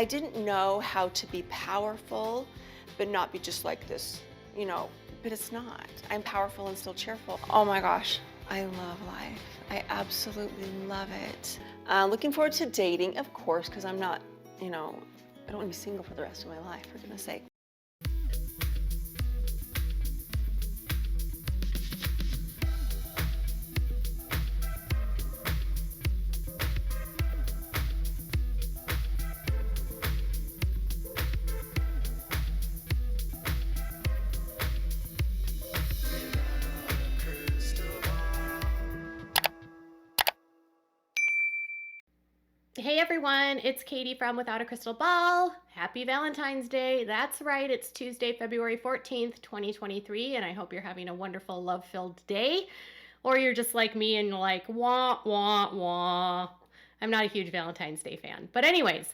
I didn't know how to be powerful, but not be just like this, but it's not. I'm powerful and still cheerful. Oh my gosh, I love life. I absolutely love it. Looking forward to dating, of course, because I'm not, I don't want to be single for the rest of my life, for goodness sake. Hey everyone, it's Katie from Without a Crystal Ball. Happy Valentine's Day. That's right, it's Tuesday, February 14th, 2023, and I hope you're having a wonderful, love-filled day. Or you're just like me and like, wah, wah, wah. I'm not a huge Valentine's Day fan. But anyways,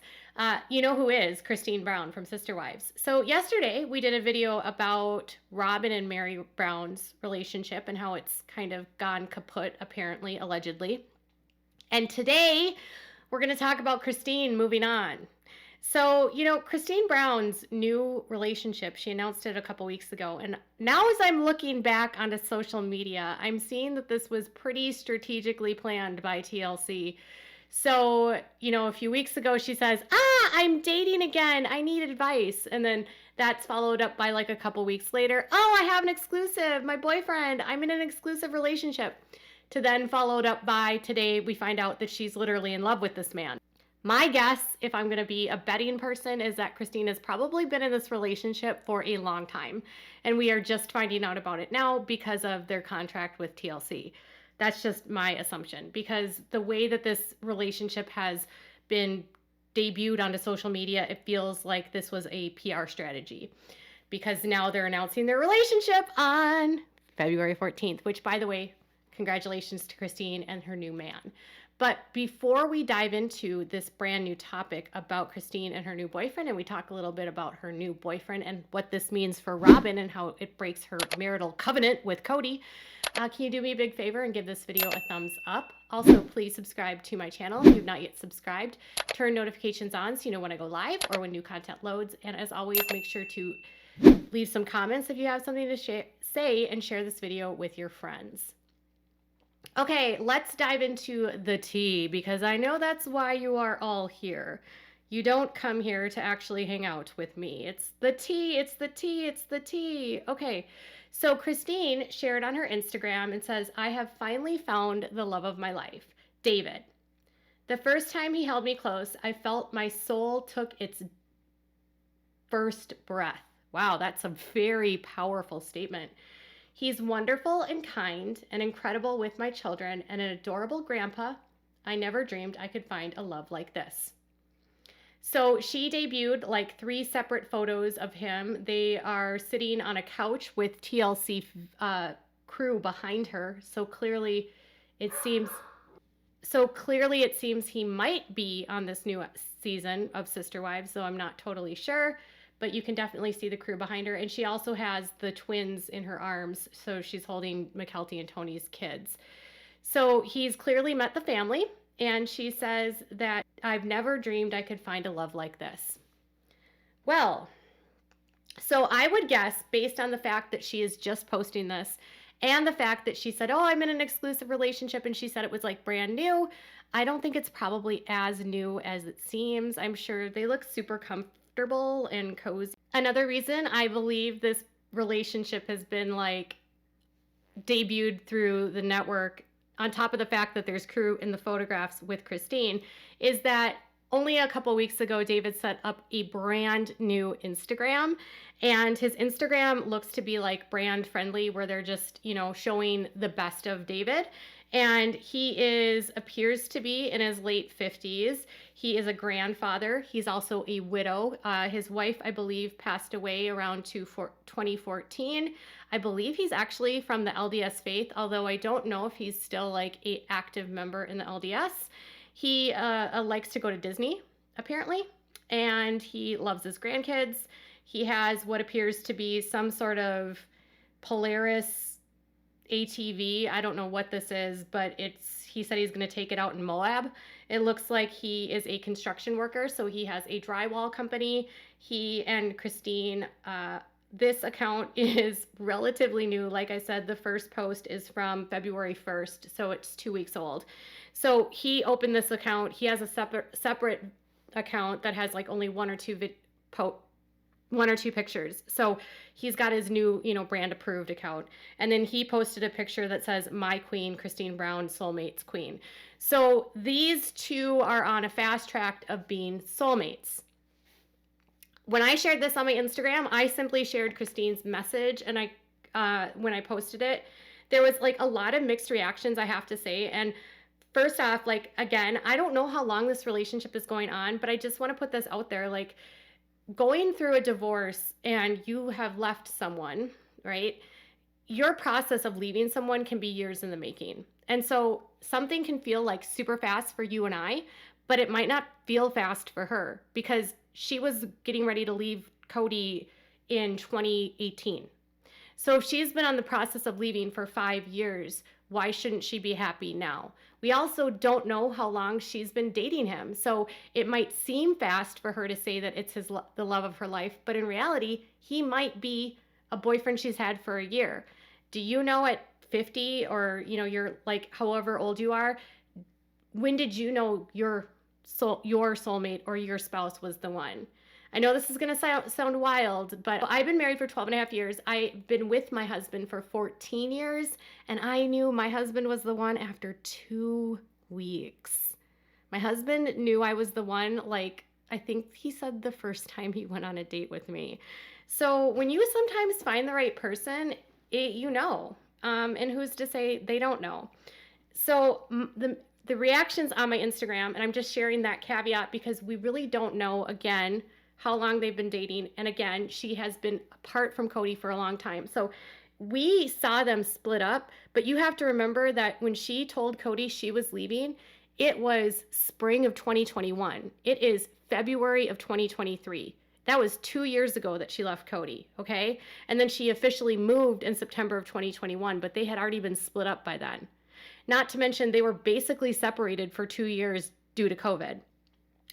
you know who is Christine Brown from Sister Wives. So yesterday we did a video about Robyn and Mary Brown's relationship and how it's kind of gone kaput, apparently, allegedly. And today we're going to talk about Christine moving on. So, Christine Brown's new relationship, she announced it a couple weeks ago. And now as I'm looking back onto social media, I'm seeing that this was pretty strategically planned by TLC. So, a few weeks ago, she says, I'm dating again. I need advice. And then that's followed up by like a couple weeks later. Oh, I have an exclusive. My boyfriend, I'm in an exclusive relationship. To then followed up by today, we find out that she's literally in love with this man. My guess, if I'm going to be a betting person, is that Christine has probably been in this relationship for a long time. And we are just finding out about it now because of their contract with TLC. That's just my assumption, because the way that this relationship has been debuted onto social media, it feels like this was a PR strategy. Because now they're announcing their relationship on February 14th, which, by the way, congratulations to Christine and her new man. But before we dive into this brand new topic about Christine and her new boyfriend, and we talk a little bit about her new boyfriend and what this means for Robyn and how it breaks her marital covenant with Kody, can you do me a big favor and give this video a thumbs up? Also, please subscribe to my channel if you've not yet subscribed. Turn notifications on so you know when I go live or when new content loads. And as always, make sure to leave some comments if you have something to say and share this video with your friends. Okay, let's dive into the tea, because I know that's why you are all here. You don't come here to actually hang out with me. It's the tea, it's the tea, it's the tea. Okay, so Christine shared on her Instagram and says, I have finally found the love of my life, David. The first time he held me close, I felt my soul took its first breath. Wow, that's a very powerful statement. He's wonderful and kind and incredible with my children and an adorable grandpa. I never dreamed I could find a love like this. So she debuted like 3 separate photos of him. They are sitting on a couch with TLC crew behind her. So clearly it seems he might be on this new season of Sister Wives, so I'm not totally sure. But you can definitely see the crew behind her. And she also has the twins in her arms. So she's holding Mykelti and Tony's kids. So he's clearly met the family. And she says that I've never dreamed I could find a love like this. Well, so I would guess, based on the fact that she is just posting this and the fact that she said, oh, I'm in an exclusive relationship, and she said it was like brand new, I don't think it's probably as new as it seems. I'm sure they look super comfortable and cozy. Another reason I believe this relationship has been like debuted through the network, on top of the fact that there's crew in the photographs with Christine, is that only a couple weeks ago, David set up a brand new Instagram, and his Instagram looks to be like brand friendly, where they're just, showing the best of David. And he appears to be in his late 50s. He is a grandfather. He's also a widow. His wife, I believe, passed away around 2014. I believe he's actually from the LDS faith, although I don't know if he's still like an active member in the LDS. He likes to go to Disney, apparently, and he loves his grandkids. He has what appears to be some sort of Polaris ATV. I don't know what this is, but he said he's going to take it out in Moab It looks like he is a construction worker, so he has a drywall company. He and Christine, this account is relatively new. Like I said, the first post is from February 1st, so it's 2 weeks old. So he opened this account. He has a separate account that has like only one or two pictures. So he's got his new, brand approved account. And then he posted a picture that says, "My Queen, Christine Brown, Soulmate's Queen." So these two are on a fast track of being soulmates. When I shared this on my Instagram, I simply shared Christine's message, and when I posted it, there was like a lot of mixed reactions, I have to say. And first off, like, again, I don't know how long this relationship is going on, but I just want to put this out there. Like, going through a divorce and you have left someone, right? Your process of leaving someone can be years in the making. And so something can feel like super fast for you and I, but it might not feel fast for her because she was getting ready to leave Kody in 2018. So if she's been on the process of leaving for 5 years, why shouldn't she be happy now? We also don't know how long she's been dating him. So it might seem fast for her to say that it's the love of her life, but in reality, he might be a boyfriend she's had for a year. Do you know at 50 or, you're like however old you are, when did you know your soulmate or your spouse was the one? I know this is going to sound wild, but I've been married for 12 and a half years. I've been with my husband for 14 years, and I knew my husband was the one after 2 weeks. My husband knew I was the one, like, I think he said the first time he went on a date with me. So when you sometimes find the right person, and who's to say they don't know? So the reactions on my Instagram, and I'm just sharing that caveat because we really don't know, again, how long they've been dating. And again, she has been apart from Kody for a long time. So we saw them split up, but you have to remember that when she told Kody she was leaving, it was spring of 2021. It is February of 2023. That was 2 years ago that she left Kody, okay? And then she officially moved in September of 2021, but they had already been split up by then. Not to mention they were basically separated for 2 years due to COVID.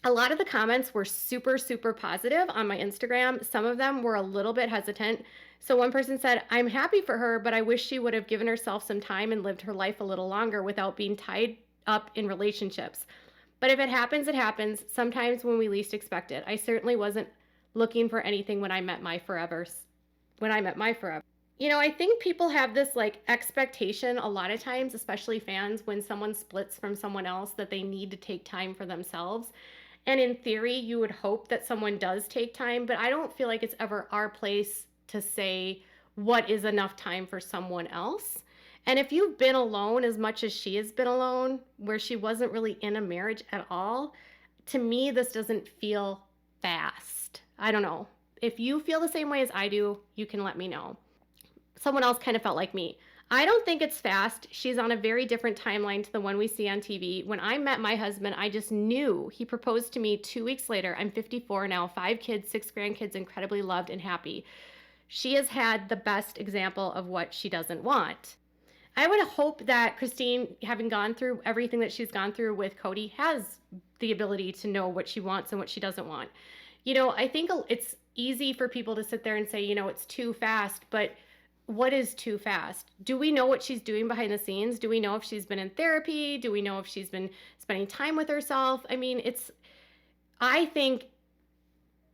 A lot of the comments were super, super positive on my Instagram. Some of them were a little bit hesitant. So one person said, "I'm happy for her, but I wish she would have given herself some time and lived her life a little longer without being tied up in relationships. But if it happens, it happens. Sometimes when we least expect it. I certainly wasn't looking for anything when I met my forever. I think people have this like expectation a lot of times, especially fans, when someone splits from someone else, that they need to take time for themselves. And in theory, you would hope that someone does take time, but I don't feel like it's ever our place to say what is enough time for someone else. And if you've been alone as much as she has been alone, where she wasn't really in a marriage at all, to me, this doesn't feel fast. I don't know. If you feel the same way as I do, you can let me know. Someone else kind of felt like me. I don't think it's fast. She's on a very different timeline to the one we see on TV. When I met my husband, I just knew. He proposed to me 2 weeks later. I'm 54 now, 5 kids, 6 grandkids, incredibly loved and happy. She has had the best example of what she doesn't want. I would hope that Christine, having gone through everything that she's gone through with Kody, has the ability to know what she wants and what she doesn't want. I think it's easy for people to sit there and say, it's too fast, but what is too fast? Do we know what she's doing behind the scenes? Do we know if she's been in therapy? Do we know if she's been spending time with herself? I think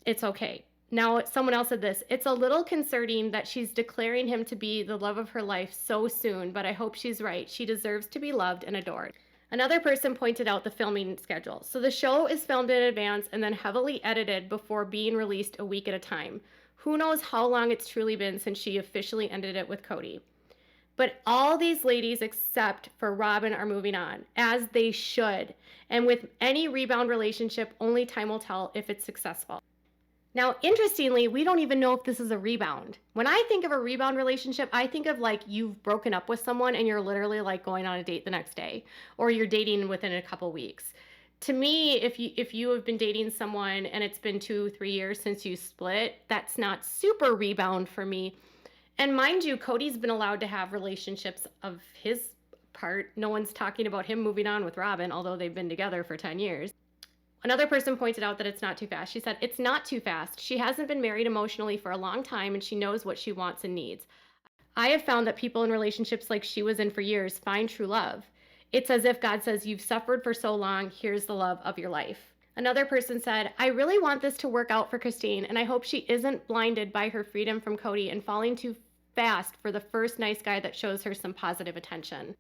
it's okay. Now, someone else said this. It's a little concerning that she's declaring him to be the love of her life so soon, but I hope she's right. She deserves to be loved and adored. Another person pointed out the filming schedule. So the show is filmed in advance and then heavily edited before being released a week at a time. Who knows how long it's truly been since she officially ended it with Kody. But all these ladies except for Robyn are moving on, as they should. And with any rebound relationship, only time will tell if it's successful. Now, interestingly, we don't even know if this is a rebound. When I think of a rebound relationship, I think of like you've broken up with someone and you're literally like going on a date the next day, or you're dating within a couple weeks. To me, if you have been dating someone and it's been 2-3 years since you split, that's not super rebound for me. And mind you, Kody's been allowed to have relationships of his part. No one's talking about him moving on with Robyn, although they've been together for 10 years. Another person pointed out that it's not too fast. She said, it's not too fast. She hasn't been married emotionally for a long time, and she knows what she wants and needs. I have found that people in relationships like she was in for years find true love. It's as if God says, you've suffered for so long, here's the love of your life. Another person said, I really want this to work out for Christine, and I hope she isn't blinded by her freedom from Kody and falling too fast for the first nice guy that shows her some positive attention.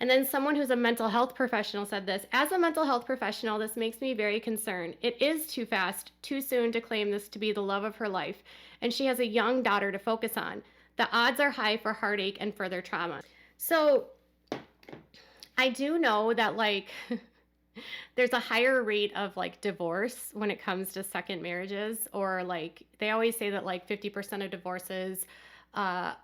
And then someone who's a mental health professional said this, as a mental health professional, this makes me very concerned. It is too fast, too soon to claim this to be the love of her life, and she has a young daughter to focus on. The odds are high for heartache and further trauma. So I do know that like there's a higher rate of like divorce when it comes to second marriages, or like they always say that like 50% of divorces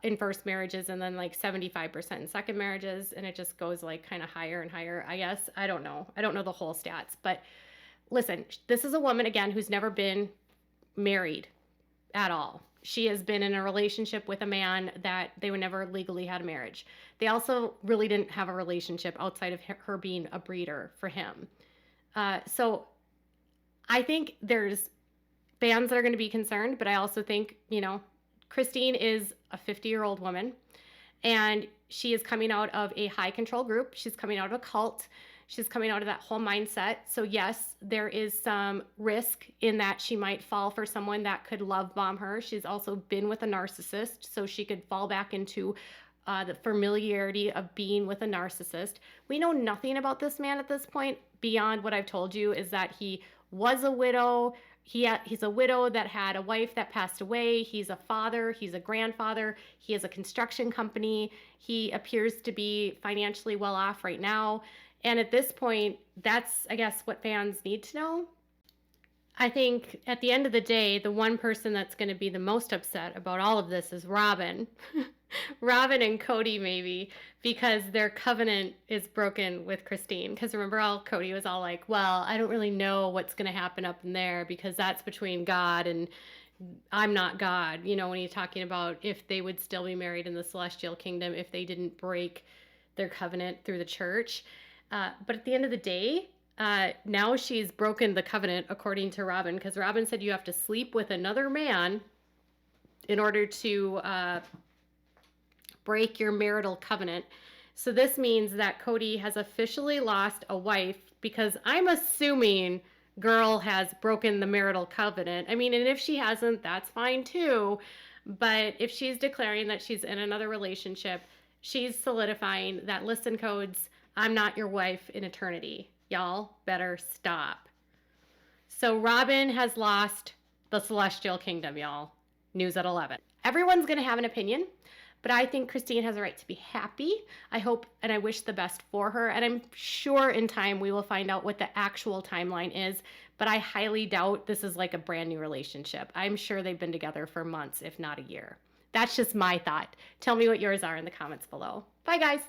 in first marriages and then like 75% in second marriages, and it just goes like kind of higher and higher, I guess. I don't know the whole stats, but listen, this is a woman again who's never been married at all. She has been in a relationship with a man that they would never legally had a marriage. They also really didn't have a relationship outside of her being a breeder for him. So I think there's fans that are going to be concerned, but I also think, you know, Christine is a 50-year-old woman, and she is coming out of a high control group. She's coming out of a cult. She's coming out of that whole mindset. So yes, there is some risk in that she might fall for someone that could love bomb her. She's also been with a narcissist, so she could fall back into the familiarity of being with a narcissist. We know nothing about this man at this point beyond what I've told you, is that he was a widow. He's a widow that had a wife that passed away. He's a father. He's a grandfather. He has a construction company. He appears to be financially well off right now. And at this point, that's, I guess, what fans need to know. I think at the end of the day, the one person that's going to be the most upset about all of this is Robyn. Robyn and Kody, maybe, because their covenant is broken with Christine. Because remember, Kody was all like, well, I don't really know what's going to happen up in there because that's between God and I'm not God. You know, when he's talking about if they would still be married in the celestial kingdom if they didn't break their covenant through the church. But at the end of the day, now she's broken the covenant according to Robyn, because Robyn said you have to sleep with another man in order to break your marital covenant. So this means that Kody has officially lost a wife, because I'm assuming girl has broken the marital covenant. I mean, and if she hasn't, that's fine too. But if she's declaring that she's in another relationship, she's solidifying that, listen, codes, I'm not your wife in eternity. Y'all better stop. So Robyn has lost the celestial kingdom, y'all. News at 11. Everyone's going to have an opinion, but I think Christine has a right to be happy. I hope and I wish the best for her, and I'm sure in time we will find out what the actual timeline is, but I highly doubt this is like a brand new relationship. I'm sure they've been together for months, if not a year. That's just my thought. Tell me what yours are in the comments below. Bye, guys.